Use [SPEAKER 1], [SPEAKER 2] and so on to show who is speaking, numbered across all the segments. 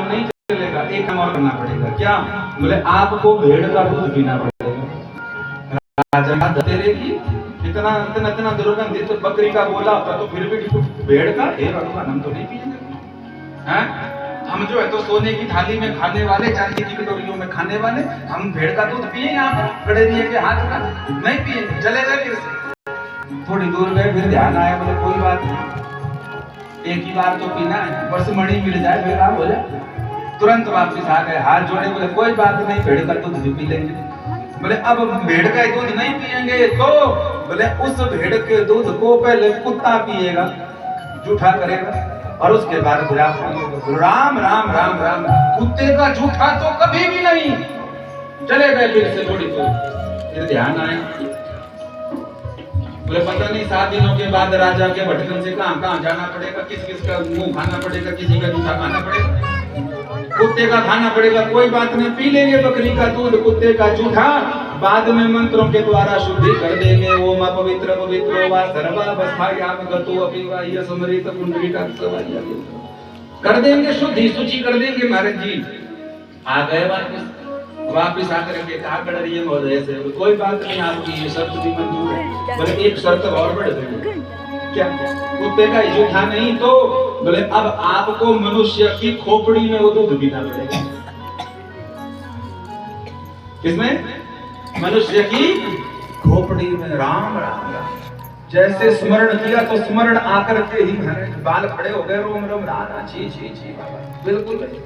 [SPEAKER 1] नहीं चलेगा, एक काम और करना पड़ेगा। क्या? बोले आपको भेड़ का दूध पीना पड़ेगा। राजा तेरे की इतना इतना इतना दुर्गंधित बकरी का बोला होता तो फिर भी भेड़ का, हे भगवान हम तो नहीं पिएंगे। हैं? हम जो है तो सोने की थाली में खाने वाले, चांदी की कटोरियों में खाने वाले, हम भेड़ का दूध पिए यहाँ पर खड़े दिए के हाथ का? नहीं पिए, चले गए। फिर से थोड़ी दूर गए, फिर ध्यान आया, बोले कोई बात नहीं, एक ही बार तो पीना है, बस मणि मिल जाए फिर काम हो जाए। तुरंत वापस आ गए, हाथ जोड़े, बोले कोई बात नहीं, भेड़ का दूध भी पी लेंगे। बोले अब भेड़ का दूध नहीं पिएंगे तो बोले उस भेड़ के दूध को पहले कुत्ता पिएगा, जूठा करेगा, और उसके बाद फिर आप राम राम राम राम। कुत्ते का जूठा तो कभी भी नहीं। चले गए फिर से थोड़ी दूर, फिर ध्यान आया, बोले पता नहीं 7 दिनों के बाद राजा के भटकन से कहां कहां जाना पड़ेगा, किस किस का मुंह खाना पड़ेगा, किसी का जूठा खाना पड़ेगा, कुत्ते का खाना पड़ेगा। कोई बात नहीं, पी लेंगे बकरी का दूध, कुत्ते का जूठा बाद में मंत्रों के द्वारा शुद्धि कर देंगे। ओम पवित्र पवित्रो वा सर्वावस्थायाम गतो अपि वा यस्मृत पुंडरीका सवाया कर देंगे, शुद्धि सूची कर देंगे। महाराज जी आ गए वापिस आकर के कहा कर रही है महोदय से, कोई बात नहीं, आपकी ये शर्त भी मंजूर है। बोले एक शर्त और बढ़ गई। क्या? कुत्ते का जूठा नहीं तो बोले अब आपको मनुष्य की खोपड़ी में वो दूध पीना पड़ेगा। किसमें? मनुष्य की खोपड़ी में। राम राम राम। जैसे स्मरण किया तो स्मरण आकर के ही बाल खड़े हो गए, रोम रोम राना छी छी छी बाबा, बिल्कुल नहीं।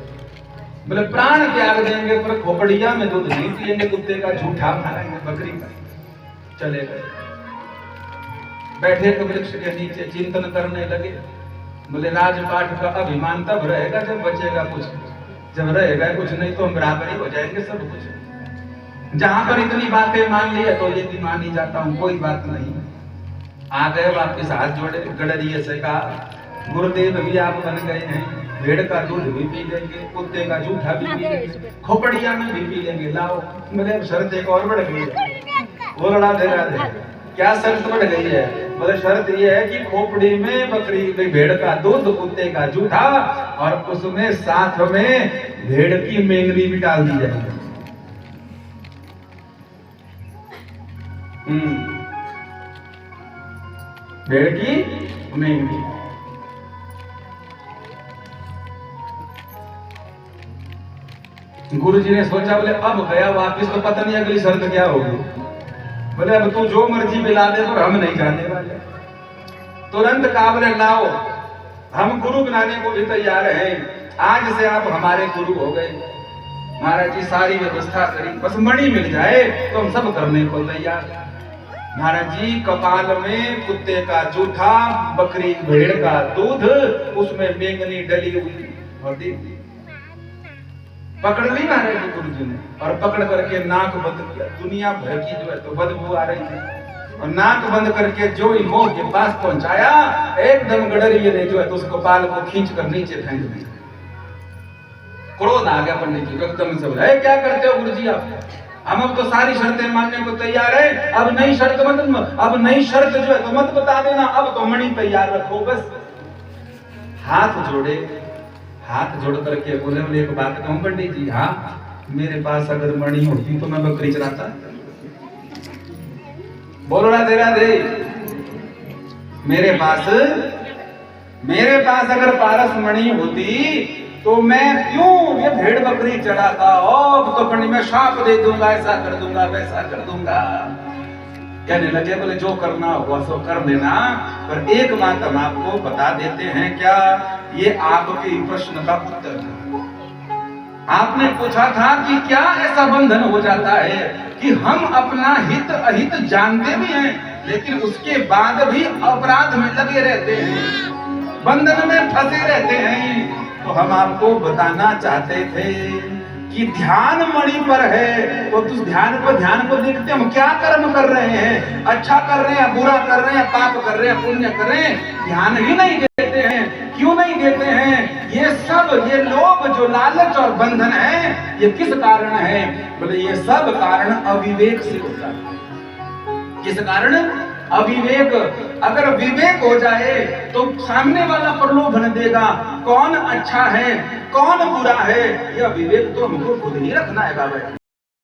[SPEAKER 1] बोले प्राण त्याग देंगे पर खोपड़िया में दूध नहीं पिएंगे, कुत्ते का जूठा खाएंगे, बकरी का। चले गए, बैठे तो वृक्ष के नीचे चिंतन करने लगे। बोले राजपाट का अभिमान तब रहेगा जब बचेगा कुछ, जब रहेगा कुछ नहीं तो हम बराबरी हो जाएंगे सब कुछ। जहां पर इतनी बातें मान ली है तो ये भी मान ही जाता हूं, कोई बात नहीं। आ गए वापिस, हाथ जोड़े, गडरिये से कहा गुरुदेव भी आप बन गए हैं, भेड़ का दूध भी पी लेंगे, कुत्ते का जूठा भी पी लेंगे, खोपड़िया में भी पी लेंगे, लाओ। बोले शर्त एक और बढ़ गई है। वो लड़ा दे रहा था, क्या शर्त बढ़ गई है? बोले शर्त ये है कि खोपड़ी में बकरी भेड़ का दूध, कुत्ते का जूठा, और उसमें साथ में भेड़ की मेंगनी भी डाल दी जाएगी। भेड़ की मेंगनी। गुरुजी ने सोचा, बोले अब गया वापिस तो पता नहीं अगली शर्त क्या होगी। बोले अब तू जो मर्जी मिला दे पर हम नहीं जाने वाले। तुरंत कहा, बोले लाओ, हम गुरु बनाने को भी तैयार हैं, आज से आप हमारे गुरु हो गए। महाराज जी सारी व्यवस्था करी, बस मणि मिल जाए तो हम सब करने को तैयार। महाराज जी कपाल में कुत्ते का जूठा, बकरी भेड़ का दूध, उसमें मेंगनी डली हुई और पकड़ ली महाराज जी गुरु जी ने, और पकड़ करके नाक बंद किया। दुनिया भर की जो है तो बदबू आ रही थी, और नाक बंद करके जो ही मोह के पास पहुंचाया, एकदम गडरिये ने जो है तो उस कपाल को खींच कर नीचे फेंक दिया। क्रोध आ गया पंडित जी एकदम से, बोला क्या करते हो गुरु जी आप? हम अब तो सारी शर्तें मानने को तैयार है, अब नई शर्त मत, अब नई शर्त जो है तो मत बता देना, अब तो मणि तैयार रखो बस। हाथ जोड़े, हाथ जोड़ करके बोले, बोले एक बात कहूं पंडित जी, हाँ मेरे पास अगर मणि होती तो मैं बकरी चराता। बोलो राधे राधे। मेरे पास अगर पारस मणि होती तो मैं क्यों ये भेड़ बकरी चढ़ाता। अब तो पंडित मैं शाप दे दूंगा, ऐसा कर दूंगा, वैसा कर दूंगा। कहने लगे, बोले जो करना होगा सो कर देना, पर एक बात हम आपको बता देते हैं। क्या? ये आपके प्रश्न का उत्तर है। आपने पूछा था कि क्या ऐसा बंधन हो जाता है कि हम अपना हित अहित जानते भी हैं लेकिन उसके बाद भी अपराध में लगे रहते हैं, बंधन में फंसे रहते हैं। तो हम आपको बताना चाहते थे कि ध्यान मणि पर है, तो उस ध्यान को देखते हम क्या कर्म कर रहे हैं, अच्छा कर रहे हैं, बुरा कर रहे हैं, पाप कर रहे हैं, पुण्य कर रहे हैं, ध्यान ही नहीं देते हैं। क्यों नहीं देते हैं? ये लोभ जो लालच और बंधन है, ये किस कारण है? बोले ये सब कारण अविवेक से होता है। किस कारण? अविवेक। अगर विवेक हो जाए तो सामने वाला प्रलोभन देगा, कौन अच्छा है कौन बुरा है, यह विवेक तो हमको खुद ही रखना है बाबा।